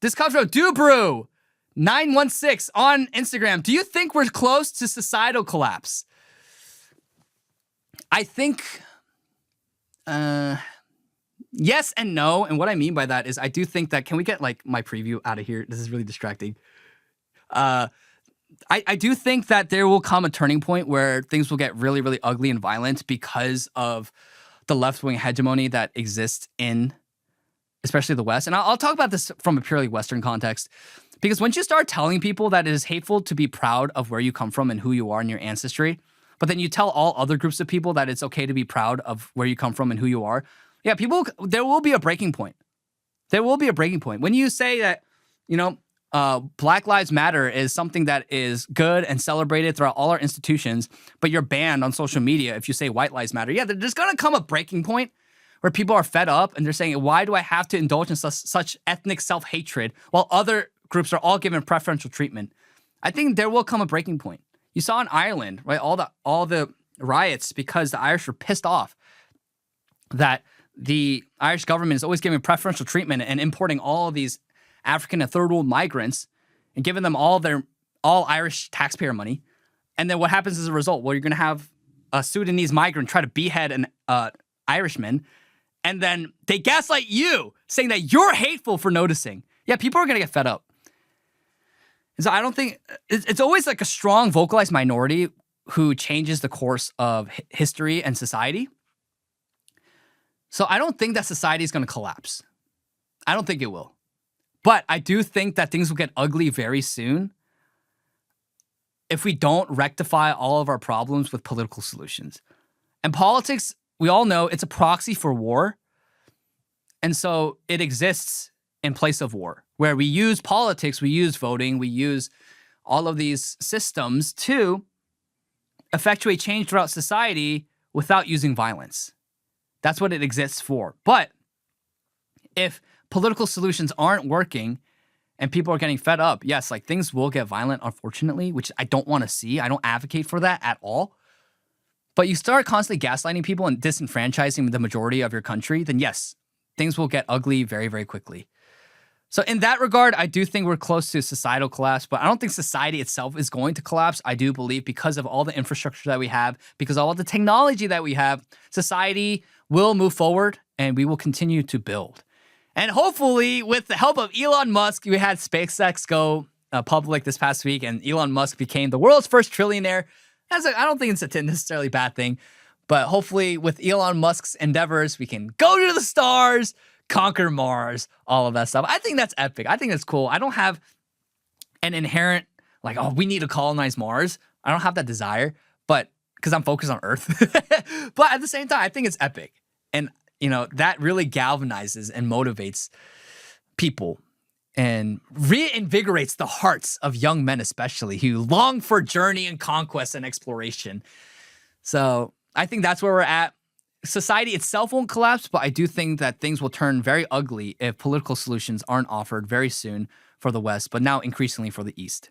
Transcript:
This comes from Dubrew916 on Instagram. Do you think we're close to societal collapse? I think yes and no. And what I mean by that is I do think that, can we get like my preview out of here? This is really distracting. I do think that there will come a turning point where things will get really, really ugly and violent because of the left-wing hegemony that exists in especially the West. And I'll talk about this from a purely Western context, because once you start telling people that it is hateful to be proud of where you come from and who you are and your ancestry, but then you tell all other groups of people that it's okay to be proud of where you come from and who you are, yeah, there will be a breaking point. There will be a breaking point. When you say that, Black Lives Matter is something that is good and celebrated throughout all our institutions, but you're banned on social media if you say White Lives Matter, yeah, there's going to come a breaking point where people are fed up and they're saying, why do I have to indulge in such ethnic self-hatred while other groups are all given preferential treatment? I think there will come a breaking point. You saw in Ireland, right, all the riots because the Irish were pissed off that the Irish government is always giving preferential treatment and importing all of these African and third world migrants and giving them all Irish taxpayer money. And then what happens as a result? Well, you're going to have a Sudanese migrant try to behead an Irishman. And then they gaslight you, saying that you're hateful for noticing. Yeah, people are going to get fed up. And so I don't think it's always like a strong vocalized minority who changes the course of history and society. So I don't think that society is going to collapse. I don't think it will. But I do think that things will get ugly very soon if we don't rectify all of our problems with political solutions. And politics, we all know, it's a proxy for war. And so it exists in place of war, where we use politics, we use voting, we use all of these systems to effectuate change throughout society without using violence. That's what it exists for. But if political solutions aren't working and people are getting fed up, yes, like things will get violent, unfortunately, which I don't want to see. I don't advocate for that at all. But you start constantly gaslighting people and disenfranchising the majority of your country, then yes, things will get ugly very, very quickly. So in that regard, I do think we're close to societal collapse, but I don't think society itself is going to collapse. I do believe because of all the infrastructure that we have, because of all the technology that we have, society will move forward and we will continue to build. And hopefully with the help of Elon Musk, we had SpaceX go public this past week and Elon Musk became the world's first trillionaire. I don't think it's a necessarily bad thing, but hopefully with Elon Musk's endeavors, we can go to the stars, conquer Mars, all of that stuff. I think that's epic. I think that's cool. I don't have an inherent, like, oh, we need to colonize Mars. I don't have that desire, but because I'm focused on Earth. But at the same time, I think it's epic. And, that really galvanizes and motivates people and reinvigorates the hearts of young men, especially, who long for journey and conquest and exploration. So I think that's where we're at. Society itself won't collapse, but I do think that things will turn very ugly if political solutions aren't offered very soon for the West, but now increasingly for the East.